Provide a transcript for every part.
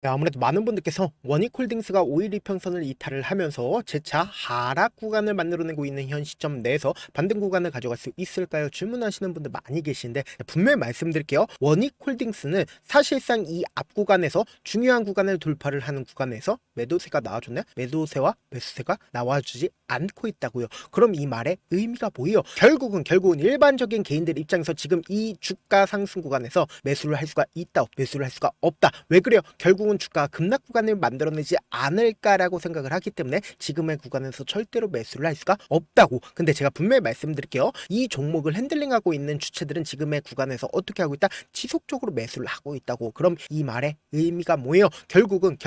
네, 아무래도 많은 분들께서 원익홀딩스가 5일 이평선을 이탈을 하면서 재차 하락 구간을 만들어내고 있는 현 시점 내에서 반등 구간을 가져갈 수 있을까요? 질문하시는 분들 많이 계신데 분명히 말씀드릴게요. 원익홀딩스는 사실상 이 앞 구간에서 중요한 구간을 돌파를 하는 구간에서 매도세가 나와줬나요? 매도세와 매수세가 나와주지 않고 있다고요. 그럼 이 말의 의미가 뭐예요? 결국은 일반적인 개인들 입장에서 지금 이 주가 상승 구간에서 매수를 할 수가 있다, 매수를 할 수가 없다. 왜 그래요? 결국은 주가가 급락 구간을 만들어내지 않을까라고 생각을 하기 때문에 지금의 구간에서 절대로 매수를 할 수가 없다고. 근데 제가 분명히 말씀드릴게요. 이 종목을 핸들링하고 있는 주체들은 지금의 구간에서 어떻게 하고 있다? 지속적으로 매수를 하고 있다고. 그럼 이 말의 의미가 뭐예요? 결국은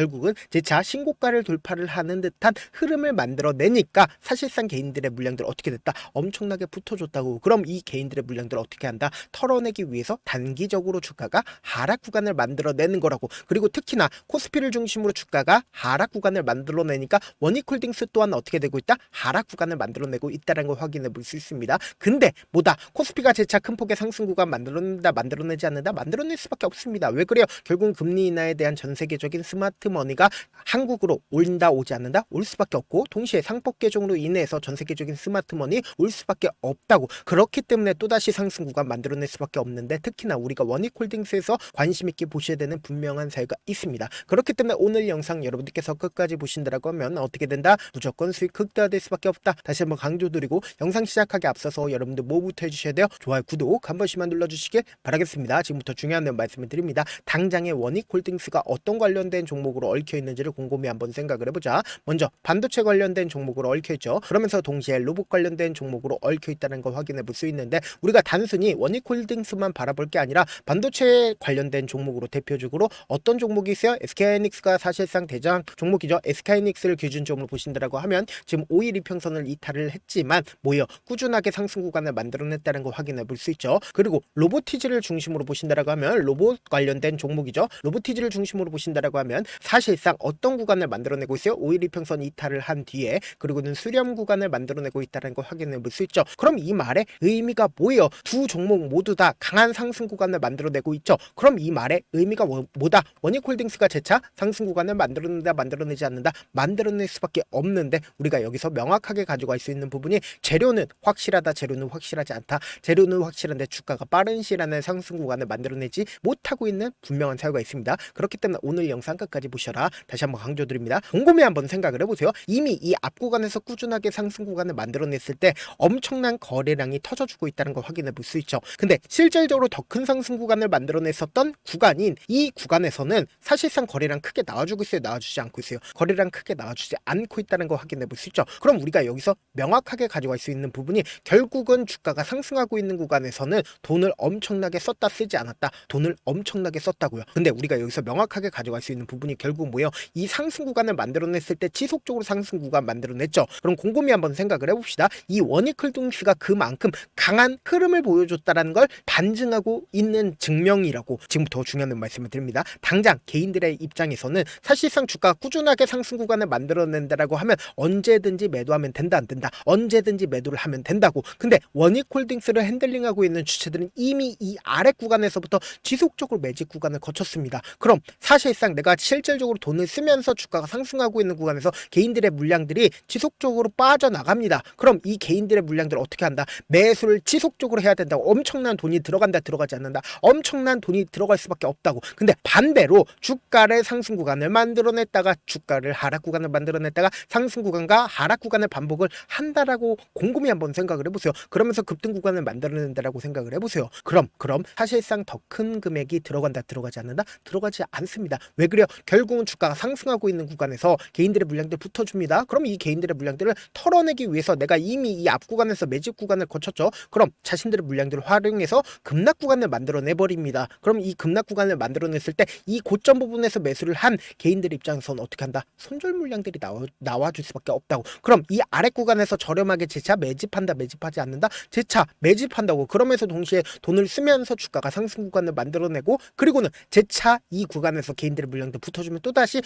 재차 신고가를 돌파를 하는 듯한 흐름을 만들어내니까 사실상 개인들의 물량들 어떻게 됐다? 엄청나게 붙어줬다고. 그럼 이 개인들의 물량들 어떻게 한다? 털어내기 위해서 단기적으로 주가가 하락 구간을 만들어내는 거라고. 그리고 특히나 코스피를 중심으로 주가가 하락 구간을 만들어내니까 원익홀딩스 또한 어떻게 되고 있다? 하락 구간을 만들어내고 있다는 걸 확인해 볼 수 있습니다. 근데 뭐다? 코스피가 재차 큰 폭의 상승 구간 만들어낸다, 만들어내지 않는다? 만들어낼 수밖에 없습니다. 왜 그래요? 결국은 금리 인하에 대한 전 세계적인 스마트 머니가 한국으로 온다, 오지 않는다? 올 수밖에 없고, 동시에 상법 개정으로 인해서 전 세계적인 스마트 머니 올 수밖에 없다고. 그렇기 때문에 또다시 상승 구간 만들어낼 수밖에 없는데, 특히나 우리가 원익홀딩스에서 관심 있게 보셔야 되는 분명한 사유가 있습니다. 그렇기 때문에 오늘 영상 여러분들께서 끝까지 보신다라고 하면 어떻게 된다? 무조건 수익 극대화될 수밖에 없다. 다시 한번 강조드리고, 영상 시작하기 앞서서 여러분들 뭐부터 해주셔야 돼요? 좋아요, 구독 한 번씩만 눌러주시길 바라겠습니다. 지금부터 중요한 내용 말씀을 드립니다. 당장의 원익홀딩스가 어떤 관련된 종목으로 얽혀 있는지를 곰곰이 한번 생각을 해보자. 먼저 반도체 관련된 종목으로 얽혀 있죠. 그러면서 동시에 로봇 관련된 종목으로 얽혀 있다는 걸 확인해 볼 수 있는데, 우리가 단순히 원익홀딩스만 바라볼 게 아니라 반도체 관련된 종목으로 대표적으로 어떤 종목이 있어요? SK하이닉스가 사실상 대장 종목이죠. SK하이닉스를 기준점으로 보신다라고 하면 지금 5일 이평선을 이탈을 했지만 뭐예요? 꾸준하게 상승 구간을 만들어냈다는 걸 확인해 볼 수 있죠. 그리고 로보티즈를 중심으로 보신다라고 하면 로봇 관련된 종목이죠. 로보티즈를 중심으로 보신다라고 하면 사실상 어떤 구간을 만들어내고 있어요? 5일 이평선 이탈을 한 뒤에 그리고는 수렴 구간을 만들어내고 있다는 걸 확인해 볼 수 있죠. 그럼 이 말의 의미가 뭐예요? 두 종목 모두 다 강한 상승 구간을 만들어내고 있죠. 그럼 이 말의 의미가 뭐다? 원익홀딩스가 재차 상승 구간을 만들어낸다, 만들어내지 않는다? 만들어낼 수밖에 없는데, 우리가 여기서 명확하게 가져갈 수 있는 부분이 재료는 확실하다, 재료는 확실하지 않다. 재료는 확실한데 주가가 빠른 시간에 상승 구간을 만들어내지 못하고 있는 분명한 사유가 있습니다. 그렇기 때문에 오늘 영상 끝까지 보셔라. 다시 한번 강조드립니다. 곰곰이 한번 생각을 해보세요. 이미 이 앞 구간에서 꾸준하게 상승 구간을 만들어냈을 때 엄청난 거래량이 터져주고 있다는 걸 확인해 볼 수 있죠. 근데 실질적으로 더 큰 상승 구간을 만들어냈었던 구간인 이 구간에서는 사실상 거래량 크게 나와주고 있어요? 나와주지 않고 있어요? 거래량 크게 나와주지 않고 있다는 걸 확인해 볼 수 있죠. 그럼 우리가 여기서 명확하게 가져갈 수 있는 부분이 결국은 주가가 상승하고 있는 구간에서는 돈을 엄청나게 썼다, 쓰지 않았다? 돈을 엄청나게 썼다고요. 근데 우리가 여기서 명확하게 가져갈 수 있는 부분이 결국 뭐예요? 이 상승 구간을 만들어냈을 때 지속적으로 상승 구간 만들어냈죠. 그럼 곰곰이 한번 생각을 해봅시다. 이 원익홀딩스가 그만큼 강한 흐름을 보여줬다는 걸 반증하고 있는 증명이라고 지금부터 중요한 말씀을 드립니다. 당장 개인들의 입장에서는 사실상 주가가 꾸준하게 상승 구간을 만들어낸다라고 하면 언제든지 매도하면 된다, 안 된다? 언제든지 매도를 하면 된다고. 근데 원익홀딩스를 핸들링하고 있는 주체들은 이미 이 아래 구간에서부터 지속적으로 매집 구간을 거쳤습니다. 그럼 사실상 내가 실질적으로 돈을 쓰면서 주가가 상승하고 있는 구간에서 개인들의 물량들이 지속적으로 빠져나갑니다. 그럼 이 개인들의 물량들을 어떻게 한다? 매수를 지속적으로 해야 된다고. 엄청난 돈이 들어간다, 들어가지 않는다? 엄청난 돈이 들어갈 수밖에 없다고. 근데 반대로 주가를 상승 구간을 만들어냈다가 주가를 하락 구간을 만들어냈다가 상승 구간과 하락 구간을 반복을 한다라고 곰곰이 한번 생각을 해보세요. 그러면서 급등 구간을 만들어낸다라고 생각을 해보세요. 그럼 사실상 더 큰 금액이 들어간다, 들어가지 않는다? 들어가지 않습니다. 왜 그래요? 결국은 주가가 상승하고 있는 구간에서 개인들의 물량들 붙어줍니다. 그럼 이 개인들의 물량들을 털어내기 위해서 내가 이미 이 앞 구간에서 매집 구간을 거쳤죠. 그럼 자신들의 물량들을 활용해서 급락 구간을 만들어내버립니다. 그럼 이 급락 구간을 만들어냈을 때 이 고점 부분에서 매수를 한 개인들 입장에서는 어떻게 한다? 손절 물량들이 나와줄 수밖에 없다고. 그럼 이 아래 구간에서 저렴하게 재차 매집한다, 매집하지 않는다? 재차 매집한다고. 그러면서 동시에 돈을 쓰면서 주가가 상승 구간을 만들어내고, 그리고는 재차 이 구간에서 개인들의 물량들 붙어주면 또다시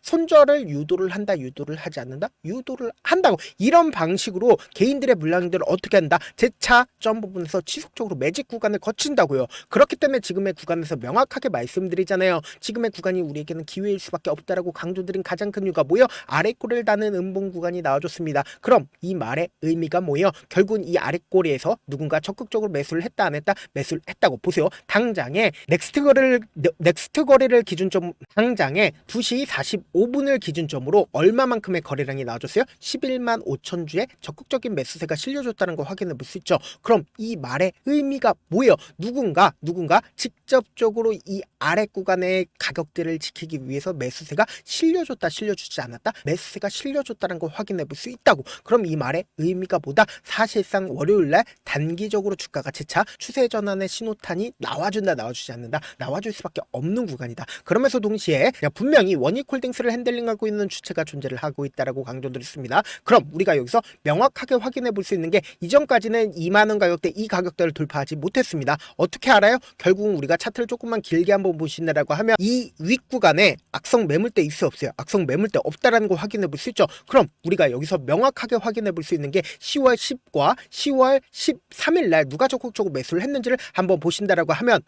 손절을 유도를 한다, 유도를 하지 않는다? 유도를 한다고. 이런 방식으로 개인들의 물량들을 어떻게 한다? 재차 점 부분에서 지속적으로 매집 구간을 거친다고요. 그렇기 때문에 지금의 구간에서 명확하게 말씀드리잖아요. 지금의 구간이 우리에게는 기회일 수밖에 없다라고 강조드린 가장 큰 이유가 뭐예요? 아랫꼬리를 다는 음봉 구간이 나와줬습니다. 그럼 이 말의 의미가 뭐예요? 결국은 이 아랫꼬리에서 누군가 적극적으로 매수를 했다 안 했다? 매수를 했다고 보세요. 당장에 넥스트 거래를 기준점 당장에 2시 45분을 기준점으로 얼마만큼의 거래량이 나와줬어요? 11만 5천 주의 적극적인 매수세가 실려줬다는 거 확인해 볼 수 있죠. 그럼 이 말의 의미가 뭐예요? 누군가 직접적으로 이 아래 구간의 가격대를 지키기 위해서 매수세가 실려줬다 실려주지 않았다? 매수세가 실려줬다는 걸 확인해 볼 수 있다고. 그럼 이 말의 의미가 뭐다? 사실상 월요일날 단기적으로 주가가 재차 추세 전환의 신호탄이 나와준다 나와주지 않는다? 나와줄 수밖에 없는 구간이다. 그러면서 동시에 분명히 원익홀딩스를 핸들링하고 있는 주체가 존재를 하고 있다라고 강조드렸습니다. 그럼 우리가 여기서 명확하게 확인해 볼 수 있는 게 이전까지는 2만원 가격대 이 가격대를 돌파하지 못했습니다. 어떻게 알아요? 결국은 우리가 차트를 조금만 길게 한번 보신다라고 하면 이 윗구간에 악성 매물대 있어 없어요? 악성 매물대 없다라는 걸 확인해 볼 수 있죠. 그럼 우리가 여기서 명확하게 확인해 볼 수 있는 게 10월 10과 10월 13일 날 누가 적극적으로 매수를 했는지를 한번 보신다라고 하면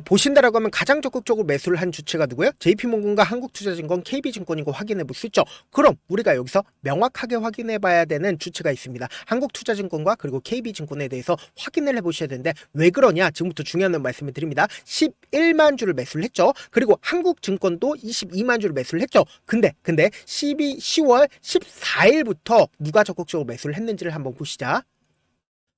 보신다라고 하면 가장 적극적으로 매수를 한 주체가 누구예요? JP모건과 한국투자증권, KB증권이고 확인해 볼 수 있죠. 그럼 우리가 여기서 명확하게 확인해 봐야 되는 주체가 있습니다. 한국투자증권과 그리고 KB증권에 대해서 확인을 해 보셔야 되는데 왜 그러냐? 지금부터 중요한 말씀을 드립니다. 11만 주를 매수를 했죠. 그리고 한국증권도 22만 주를 매수를 했죠. 근데 10월 14일부터 누가 적극적으로 매수를 했는지를 한번 보시자.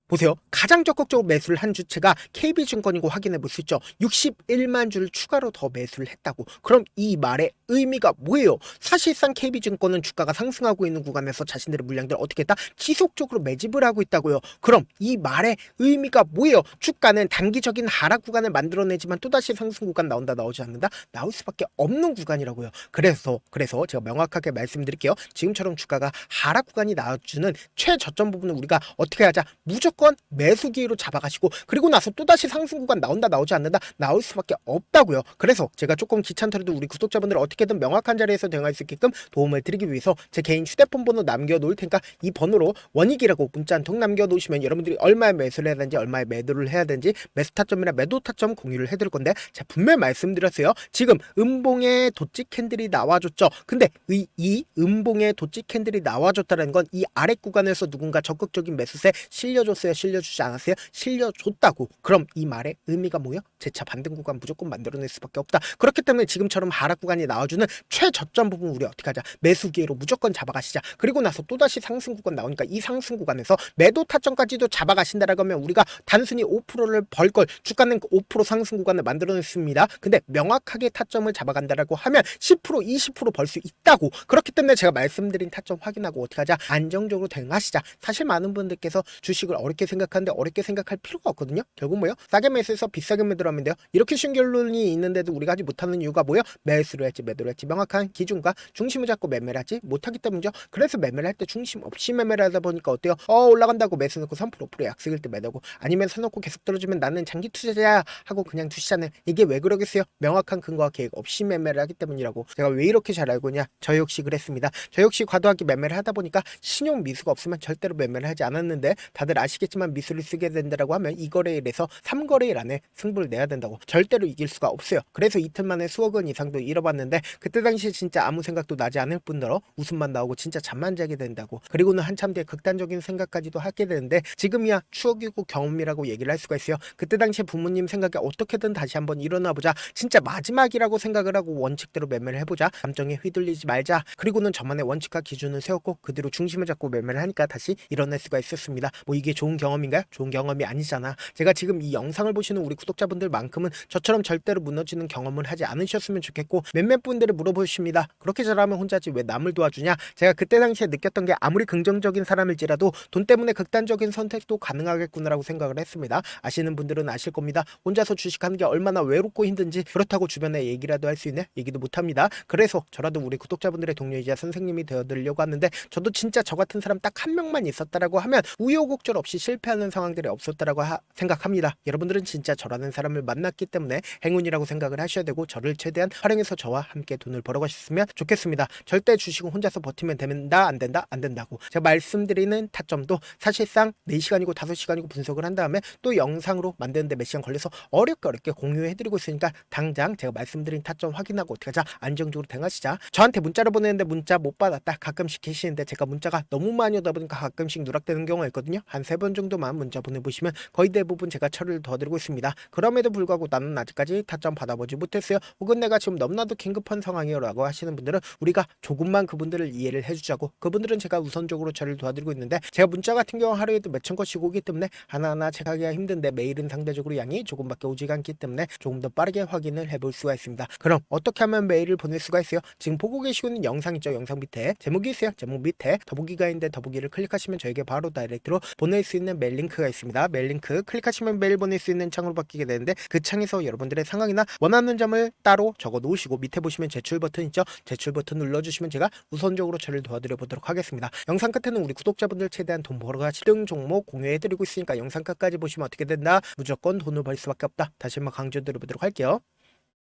보세요. 가장 적극적으로 매수를 한 주체가 KB증권이고 확인해 볼 수 있죠. 61만 주를 추가로 더 매수를 했다고. 그럼 이 말의 의미가 뭐예요? 사실상 KB증권은 주가가 상승하고 있는 구간에서 자신들의 물량들을 어떻게 했다? 지속적으로 매집을 하고 있다고요. 그럼 이 말의 의미가 뭐예요? 주가는 단기적인 하락 구간을 만들어내지만 또다시 상승 구간 나온다 나오지 않는다? 나올 수밖에 없는 구간이라고요. 그래서 제가 명확하게 말씀드릴게요. 지금처럼 주가가 하락 구간이 나와주는 최저점 부분을 우리가 어떻게 하자? 무조건 매수 기회로 잡아가시고 그리고 나서 또다시 상승 구간 나온다 나오지 않는다? 나올 수밖에 없다고요. 그래서 제가 조금 귀찮더라도 우리 구독자분들 어떻게든 명확한 자리에서 대응할 수 있게끔 도움을 드리기 위해서 제 개인 휴대폰 번호 남겨놓을 테니까 이 번호로 원익이라고 문자 한 통 남겨놓으시면 여러분들이 얼마에 매수를 해야 되는지 얼마에 매도를 해야 되는지 매수 타점이나 매도 타점 공유를 해드릴 건데 제가 분명히 말씀드렸어요. 지금 음봉의 도치 캔들이 나와줬죠. 근데 이 음봉의 도치 캔들이 나와줬다는 건 이 아래 구간에서 누군가 적극적인 매수세 실려줬어요? 실려주지 않았어요? 실려줬다고. 그럼 이 말의 의미가 뭐예요? 재차 반등 구간 무조건 만들어낼 수밖에 없다. 그렇기 때문에 지금처럼 하락 구간이 나와주는 최저점 부분 우리 어떻게 하자? 매수 기회로 무조건 잡아가시자. 그리고 나서 또다시 상승 구간 나오니까 이 상승 구간에서 매도 타점까지도 잡아가신다라고 하면 우리가 단순히 5%를 벌걸 주가는 5% 상승 구간을 만들어냈습니다. 근데 명확하게 타점을 잡아간다라고 하면 10% 20% 벌 수 있다고. 그렇기 때문에 제가 말씀드린 타점 확인하고 어떻게 하자? 안정적으로 대응하시자. 사실 많은 분들께서 주식을 어렵게 생각하는데 어렵게 생각할 필요가 없거든요. 결국 뭐예요? 싸게 매수해서 비싸게 매도하면 돼요. 이렇게 쉬운 결론이 있는데도 우리가 하지 못하는 이유가 뭐예요? 매수를 할지 매도를 할지 명확한 기준과 중심을 잡고 매매를 하지 못하기 때문이죠. 그래서 매매를 할 때 중심 없이 매매를 하다 보니까 어때요? 올라간다고 매수 넣고 3% 5% 약속일 때 매도고 아니면 사놓고 계속 떨어지면 나는 장기 투자자야 하고 그냥 두시잖아요. 이게 왜 그러겠어요? 명확한 근거와 계획 없이 매매를 하기 때문이라고. 제가 왜 이렇게 잘 알고 있냐? 저 역시 그랬습니다. 저 역시 과도하게 매매를 하다 보니까 신용 미수가 없으면 절대로 매매를 하지 않았는데 다들 아시겠지만 미수를 쓰게 된다라고 하면 2거래일에서 3거래일 안에 승부를 내야 된다고. 절대로 이길 수가 없어요. 그래서 이틀 만에 수억 원 이상도 잃어봤는데 그때 당시에 진짜 아무 생각도 나지 않을 뿐더러 웃음만 나오고 진짜 잠만 자게 된다고. 그리고는 한참 뒤에 극단적인 생각까지도 하게 되는데 지금이야 추억이고 경험이라고 얘기를 할 수가 있어요. 그때 당시에 부모님 생각에 어떻게든 다시 한번 일어나보자. 진짜 마지막이라고 생각을 하고 원칙대로 매매를 해보자. 감정에 휘둘리지 말자. 그리고는 저만의 원칙과 기준을 세웠고 그대로 중심을 잡고 매매를 하니까 다시 일어날 수가 있었습니다. 뭐 이게 좋은 경험인가요? 좋은 경험이 아니잖아. 제가 지금 이 영상을 보시는 우리 구독자분들만큼은 저처럼 절대로 무너지는 경험을 하지 않으셨으면 좋겠고 몇몇 분들이 물어보십니다. 그렇게 잘하면 혼자지 왜 남을 도와주냐? 제가 그때 당시에 느꼈던 게 아무리 긍정적인 사람일지라도 돈 때문에 극단적인 선택도 가능하겠구나라고 생각을 했습니다. 아시는 분들은 아실 겁니다. 혼자서 주식하는 게 얼마나 외롭고 힘든지. 그렇다고 주변에 얘기라도 할 수 있네? 얘기도 못합니다. 그래서 저라도 우리 구독자분들의 동료이자 선생님이 되어드리려고 하는데 저도 진짜 저 같은 사람 딱 한 명만 있었다라고 하면 우여곡절 없이 실패하는 상황들이 없었다라고 생각합니다. 여러분들은 진짜 저라는 사람을 만났기 때문에 행운이라고 생각을 하셔야 되고 저를 최대한 활용해서 저와 함께 돈을 벌어가셨으면 좋겠습니다. 절대 주식은 혼자서 버티면 된다 안 된다 안 된다고 제가 말씀드리는 타점도 사실상 4시간이고 5시간이고 분석을 한 다음에 또 영상으로 만드는데 몇 시간 걸려서 어렵게 공유해드리고 있으니까 당장 제가 말씀드린 타점 확인하고 어떻게 하자, 안정적으로 대응하시자. 저한테 문자를 보내는데 문자 못 받았다 가끔씩 계시는데 제가 문자가 너무 많이 오다 보니까 가끔씩 누락되는 경우가 있거든요. 한 3번 정도만 문자 보내보시면 거의 대부분 제가 처리를 도와드리고 있습니다. 그럼에도 불구하고 나는 아직까지 타점 받아보지 못했어요, 혹은 내가 지금 너무나도 긴급한 상황이에요 라고 하시는 분들은 우리가 조금만 그분들을 이해를 해주자고, 그분들은 제가 우선적으로 처리를 도와드리고 있는데 제가 문자 같은 경우 하루에도 몇천 건씩 오기 때문에 하나하나 체크하기가 힘든데 메일은 상대적으로 양이 조금밖에 오지가 않기 때문에 조금 더 빠르게 확인을 해볼 수가 있습니다. 그럼 어떻게 하면 메일을 보낼 수가 있어요? 지금 보고 계시고 있는 영상 있죠? 영상 밑에 제목이 있어요. 제목 밑에 더보기가 있는데 더보기를 클릭하시면 저에게 바로 다이렉트로 보낼 수 있는 메일 링크가 있습니다. 메일 링크 클릭하시면 메일 보낼 수 있는 창으로 바뀌게 되는데 그 창에서 여러분들의 상황이나 원하는 점을 따로 적어 놓으시고 밑에 보시면 제출 버튼 있죠? 제출 버튼 눌러주시면 제가 우선적으로 처리를 도와드려 보도록 하겠습니다. 영상 끝에는 우리 구독자분들 최대한 돈 벌어가시 등 종목 공유해드리고 있으니까 영상 끝까지 보시면 어떻게 된다? 무조건 돈을 벌 수밖에 없다. 다시 한번 강조드려보도록 할게요.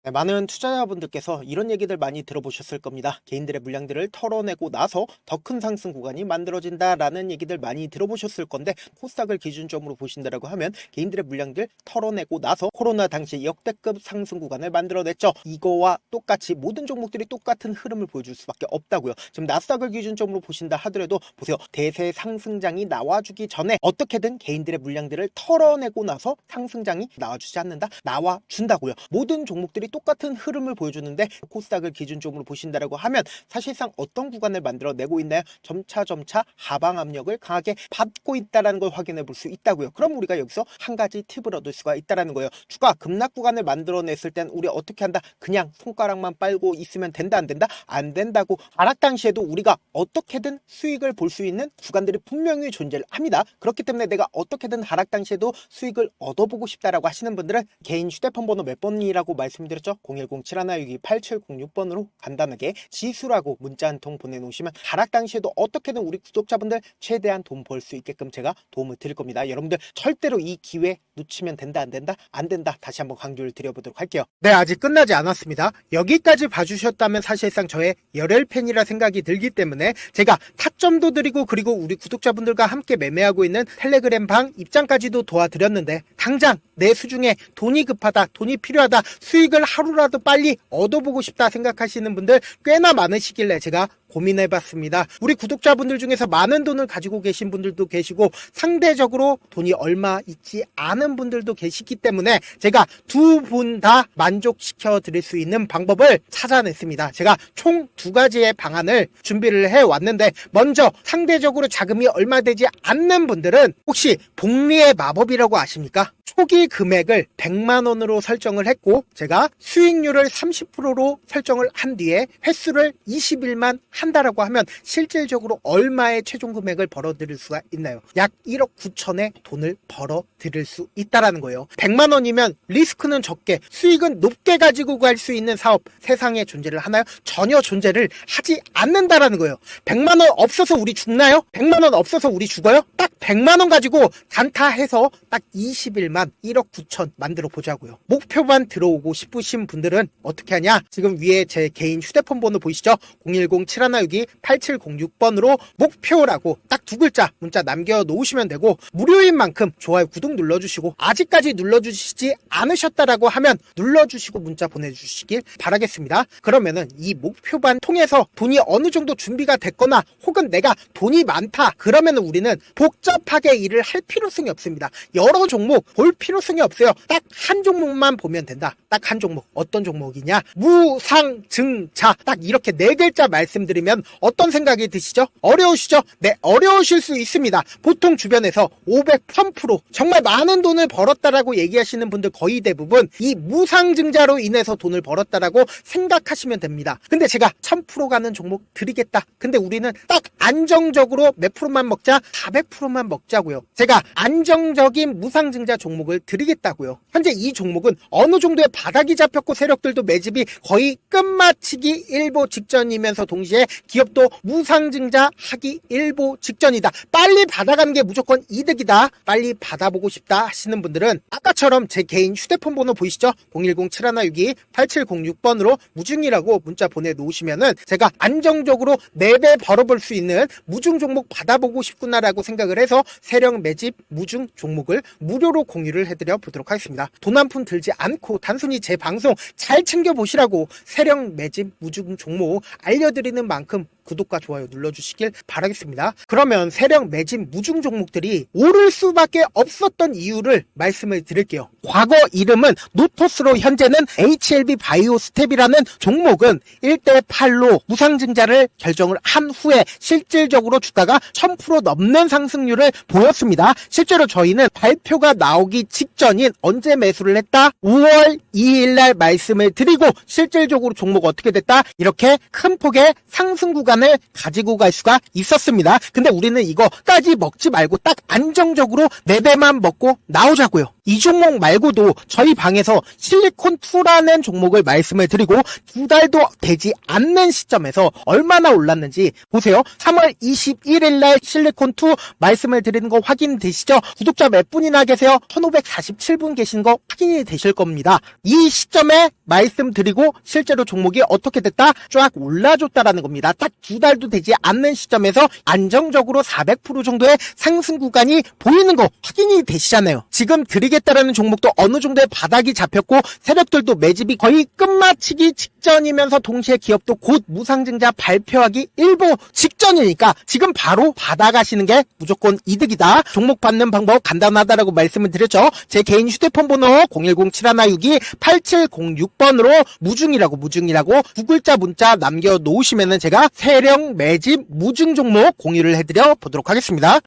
네, 많은 투자자분들께서 이런 얘기들 많이 들어보셨을 겁니다. 개인들의 물량들을 털어내고 나서 더 큰 상승 구간이 만들어진다라는 얘기들 많이 들어보셨을 건데, 코스닥을 기준점으로 보신다라고 하면 개인들의 물량들 털어내고 나서 코로나 당시 역대급 상승 구간을 만들어냈죠. 이거와 똑같이 모든 종목들이 똑같은 흐름을 보여줄 수밖에 없다고요. 지금 나스닥을 기준점으로 보신다 하더라도 보세요. 대세 상승장이 나와주기 전에 어떻게든 개인들의 물량들을 털어내고 나서 상승장이 나와주지 않는다? 나와준다고요. 모든 종목들이 똑같은 흐름을 보여주는데 코스닥을 기준점으로 보신다라고 하면 사실상 어떤 구간을 만들어내고 있나요? 점차 하방 압력을 강하게 받고 있다는 걸 확인해 볼 수 있다고요. 그럼 우리가 여기서 한 가지 팁을 얻을 수가 있다는 거예요. 주가 급락 구간을 만들어냈을 땐 우리 어떻게 한다? 그냥 손가락만 빨고 있으면 된다 안 된다? 안 된다고. 하락 당시에도 우리가 어떻게든 수익을 볼 수 있는 구간들이 분명히 존재를 합니다. 그렇기 때문에 내가 어떻게든 하락 당시에도 수익을 얻어보고 싶다라고 하시는 분들은 개인 휴대폰 번호 몇 번이라고 말씀드렸죠? 010-7162-8706번으로 간단하게 지수라고 문자 한 통 보내놓으시면 하락 당시에도 어떻게든 우리 구독자분들 최대한 돈 벌 수 있게끔 제가 도움을 드릴 겁니다. 여러분들 절대로 이 기회 놓치면 된다 안 된다? 안 된다. 다시 한번 강조를 드려보도록 할게요. 네, 아직 끝나지 않았습니다. 여기까지 봐주셨다면 사실상 저의 열혈 팬이라 생각이 들기 때문에 제가 타점도 드리고 그리고 우리 구독자분들과 함께 매매하고 있는 텔레그램 방 입장까지도 도와드렸는데, 당장 내 수중에 돈이 급하다, 돈이 필요하다, 수익을 하루라도 빨리 얻어보고 싶다 생각하시는 분들 꽤나 많으시길래 제가 고민해봤습니다. 우리 구독자분들 중에서 많은 돈을 가지고 계신 분들도 계시고 상대적으로 돈이 얼마 있지 않은 분들도 계시기 때문에 제가 두 분 다 만족시켜 드릴 수 있는 방법을 찾아냈습니다. 제가 총 2가지의 방안을 준비를 해왔는데, 먼저 상대적으로 자금이 얼마 되지 않는 분들은 혹시 복리의 마법이라고 아십니까? 초기 금액을 100만원으로 설정을 했고 제가 수익률을 30%로 설정을 한 뒤에 횟수를 20일만 한다라고 하면 실질적으로 얼마의 최종 금액을 벌어들일 수가 있나요? 약 1억 9천의 돈을 벌어들일 수 있다라는 거예요. 100만원이면 리스크는 적게 수익은 높게 가지고 갈 수 있는 사업 세상에 존재를 하나요? 전혀 존재를 하지 않는다라는 거예요. 100만원 없어서 우리 죽나요? 100만원 없어서 우리 죽어요? 딱 100만원 가지고 단타해서 딱 20일만 1억 9천 만들어 보자고요. 목표만 들어오고 싶으신 분들은 어떻게 하냐? 지금 위에 제 개인 휴대폰 번호 보이시죠? 010-7162-8706번으로 목표라고 딱 2글자 문자 남겨놓으시면 되고, 무료인 만큼 좋아요 구독 눌러주시고 아직까지 눌러주시지 않으셨다라고 하면 눌러주시고 문자 보내주시길 바라겠습니다. 그러면은 이 목표반 통해서 돈이 어느 정도 준비가 됐거나 혹은 내가 돈이 많다 그러면 우리는 복잡하게 일을 할 필요성이 없습니다. 여러 종목 볼 필요성이 없어요. 딱 한 종목만 보면 된다. 딱 한 종목. 어떤 종목이냐? 무상증자. 딱 이렇게 4글자 말씀드리면 어떤 생각이 드시죠? 어려우시죠? 네, 어려우실 수 있습니다. 보통 주변에서 500, 1000% 정말 많은 돈을 벌었다라고 얘기하시는 분들 거의 대부분 이 무상증자로 인해서 돈을 벌었다라고 생각하시면 됩니다. 근데 제가 1000% 가는 종목 드리겠다. 근데 우리는 딱 안정적으로 몇 프로만 먹자? 400%만 먹자고요. 제가 안정적인 무상증자 종목 종목을 드리겠다고요. 현재 이 종목은 어느 정도의 바닥이 잡혔고 세력들도 매집이 거의 끝마치기 일보 직전이면서 동시에 기업도 무상증자 하기 일보 직전이다. 빨리 받아가는 게 무조건 이득이다. 빨리 받아보고 싶다 하시는 분들은 아까처럼 제 개인 휴대폰 번호 보이시죠? 010-7162-8706번으로 무중이라고 문자 보내놓으시면은 제가 안정적으로 4배 벌어볼 수 있는 무중 종목 받아보고 싶구나라고 생각을 해서 세력 매집 무중 종목을 무료로 공유를 해드려 보도록 하겠습니다. 돈 한 푼 들지 않고 단순히 제 방송 잘 챙겨보시라고 세력 매집 무중 종목 알려드리는 만큼 구독과 좋아요 눌러주시길 바라겠습니다. 그러면 세력 매집 무중 종목들이 오를 수밖에 없었던 이유를 말씀을 드릴게요. 과거 이름은 노토스로 현재는 HLB 바이오스텝이라는 종목은 1대8로 무상증자를 결정을 한 후에 실질적으로 주가가 1000% 넘는 상승률을 보였습니다. 실제로 저희는 발표가 나오기 직전인 언제 매수를 했다? 5월 2일날 말씀을 드리고 실질적으로 종목 어떻게 됐다? 이렇게 큰 폭의 상승 구간을 가지고 갈 수가 있었습니다. 근데 우리는 이거까지 먹지 말고 딱 안정적으로 4배만 먹고 나오자고요. 이 종목 말고도 저희 방에서 실리콘2라는 종목을 말씀을 드리고 2달도 되지 않는 시점에서 얼마나 올랐는지 보세요. 3월 21일 날 실리콘2 말씀을 드리는 거 확인되시죠? 구독자 몇 분이나 계세요? 1547분 계신 거 확인이 되실 겁니다. 이 시점에 말씀드리고 실제로 종목이 어떻게 됐다? 쫙 올라줬다라는 겁니다. 딱 2달도 되지 않는 시점에서 안정적으로 400% 정도의 상승 구간이 보이는 거 확인이 되시잖아요. 지금 드리겠다라는 종목도 어느 정도의 바닥이 잡혔고 세력들도 매집이 거의 끝마치기 직전이면서 동시에 기업도 곧 무상증자 발표하기 일보 직전이니까 지금 바로 받아가시는 게 무조건 이득이다. 종목 받는 방법 간단하다라고 말씀을 드렸죠. 제 개인 휴대폰 번호 010-7162-8706번으로 무중이라고 두 글자 문자 남겨놓으시면은 제가 세력 매집 무중 종목 공유를 해드려 보도록 하겠습니다.